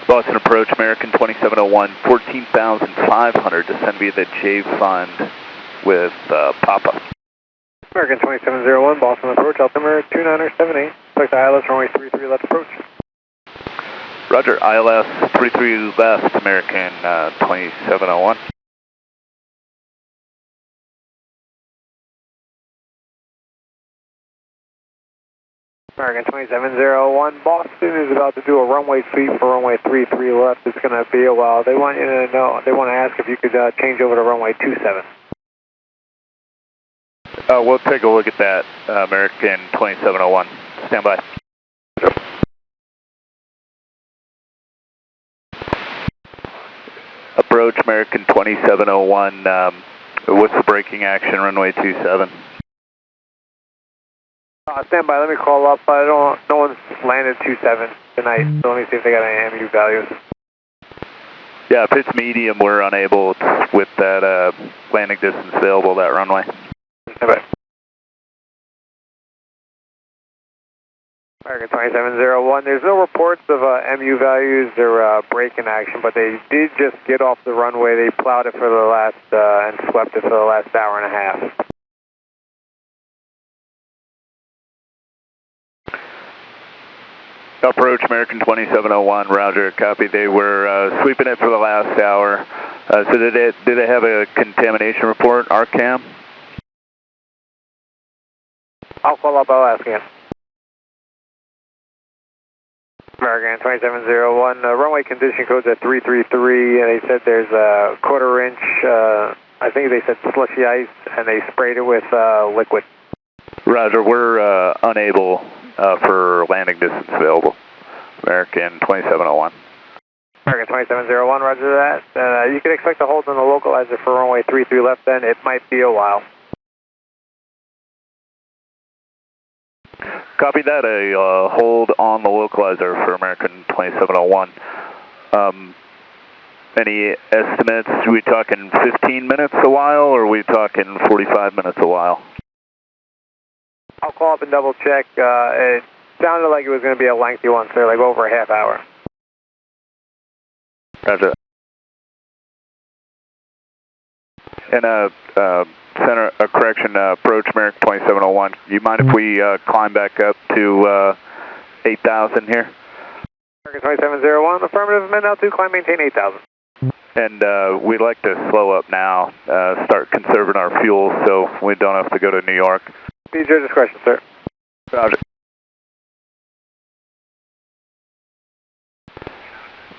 Boston approach, American 2701, 14,500, descend via the J Fund with Papa. American 2701, Boston approach, altimeter 2978, select ILS runway 33 left approach. Roger, ILS 33 left, American 2701. American 2701, Boston is about to do a runway sweep for runway 33 left. It's going to be a while. They want you to know, they want to ask if you could change over to runway 27. We'll take a look at that, American 2701. Stand by. Approach, American 2701. What's the braking action, runway 27? Stand by, let me call up. No one's landed 27 tonight, so let me see if they got any MU values. Yeah, if it's medium, we're unable with that landing distance available, that runway. Stand by. American 2701, there's no reports of MU values or braking action, but they did just get off the runway. They plowed it for the last, and swept it for the last hour and a half. Approach, American 2701, roger, copy. They were sweeping it for the last hour. So did it have a contamination report, RCAM? I'll call up, I'll ask again. American 2701, runway condition code's at 333, and they said there's a quarter-inch, I think they said slushy ice, and they sprayed it with liquid. Roger, we're unable for landing distance available. American 2701. American 2701, roger that. You can expect a hold on the localizer for runway 33 left then. It might be a while. Copy that, a hold on the localizer for American 2701. Any estimates? Are we talking 15 minutes a while, or are we talking 45 minutes a while? I'll call up and double check. It sounded like it was going to be a lengthy one, sir, like over a half hour. Roger. And center correction, approach American 2701. You mind if we climb back up to 8,000 here? American 2701, affirmative, men altitude, climb, maintain 8,000. And we'd like to slow up now, start conserving our fuel so we don't have to go to New York. Be your discretion, sir. Roger.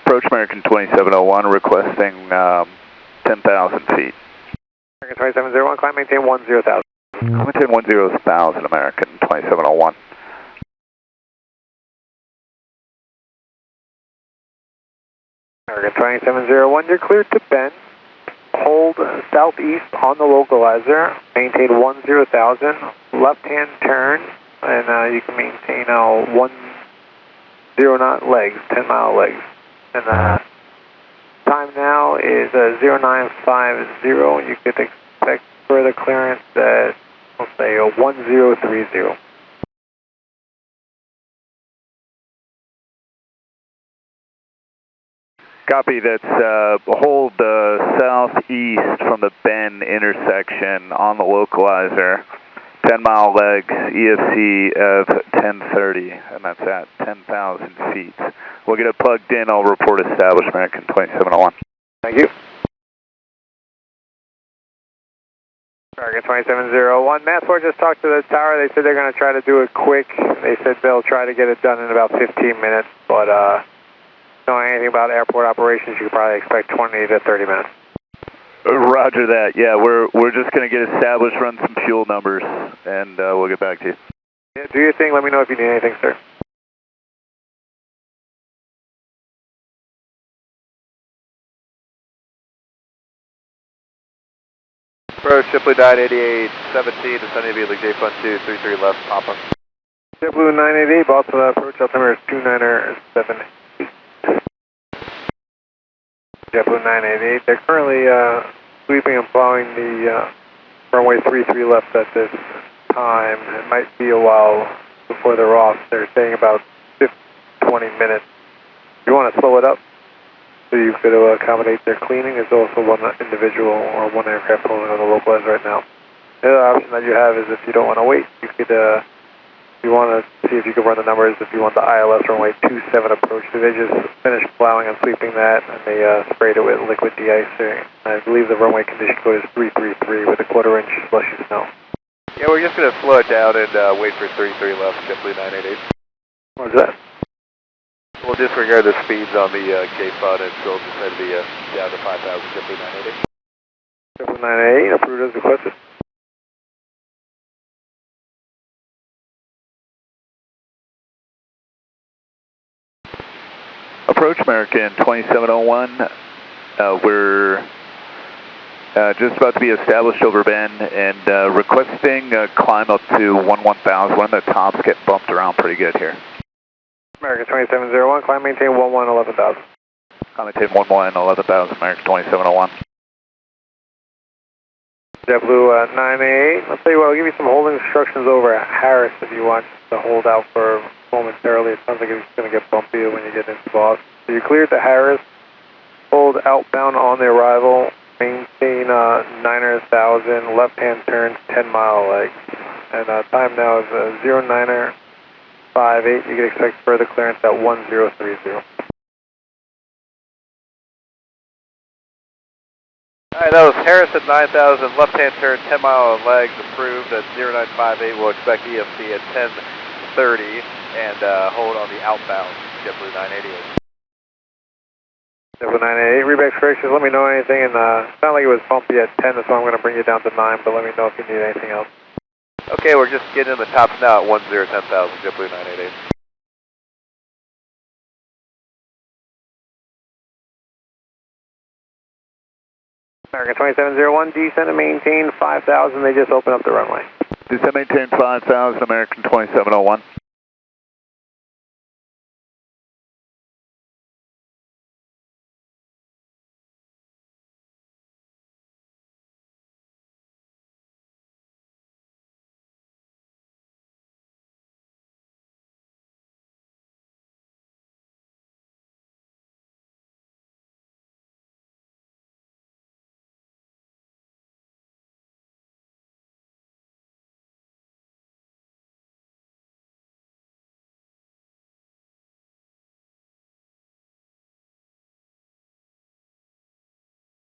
Approach American 2701, requesting 10,000 feet. American 2701, climb, maintain 10,000. Climb, maintain 10,000, American 2701. American 2701, you're cleared to bend. Hold southeast on the localizer, maintain 10,000, left-hand turn, and you can maintain 10 knot legs, 10-mile legs. And time now is 0950. You could expect further clearance at, we'll say, 1030. Copy, that's hold southeast from the bend intersection on the localizer, 10-mile legs, EFC of 1030, and that's at 10,000 feet. We'll get it plugged in, I'll report established, American 2701. Thank you. American 2701, Mass 4 just talked to the tower, they said they're going to try to do it quick. They said they'll try to get it done in about 15 minutes, but knowing anything about airport operations, you could probably expect 20 to 30 minutes. Roger that. Yeah, we're just going to get established, run some fuel numbers, and we'll get back to you. Yeah, do your thing. Let me know if you need anything, sir. Approach JetBlue 988-17, descending via the J Fund 233 left, Papa. JetBlue 988, Boston approach, altimeter is 2978. JetBlue 988, they're currently sweeping and plowing the runway 33 left at this time. It might be a while before they're off. They're saying about 20 minutes. You want to slow it up? so you could accommodate their cleaning. There's also one individual or one aircraft holding on the localizer right now. The other option that you have is if you don't want to wait, you could, if you want to see if you can run the numbers, if you want the ILS runway 27 approach. So they just finished plowing and sweeping that, and they sprayed it with liquid de-icing. I believe the runway condition code is 333 with a quarter-inch slushy snow. Yeah, we're just going to slow it down and wait for 33 left, JetBlue 988. What's that? We'll disregard the speeds on the K-Fun and still just head the down to 5,000, JetBlue 988. JetBlue 988, approved as requested. Approach American 2701. We're just about to be established over bend and requesting a climb up to 11,000. One of the tops get bumped around pretty good here. American 2701, climb maintain 11,000. Climb maintain 11,000, American 2701. JetBlue 988. I'll tell you what, I'll give you some holding instructions over at Harris if you want to hold out for momentarily. It sounds like it's going to get bumpy when you get into Boston. So you cleared to Harris, hold outbound on the arrival, maintain 9,000, left-hand turn, 10-mile legs. And time now is 0958. You can expect further clearance at 1030. Alright, that was Harris at 9,000, left-hand turn, 10-mile legs, approved at 0958. We'll expect EFC at 1030 and hold on the outbound, JetBlue 988. JetBlue 988, rebase corrections, let me know anything, and it sounded like it was bumpy at 10, so I'm going to bring you down to 9, but let me know if you need anything else. Okay, we're just getting in the tops now at 1010,000, JetBlue 988. American 2701, descend and maintain 5,000, they just opened up the runway. Descend maintain 5,000, American 2701.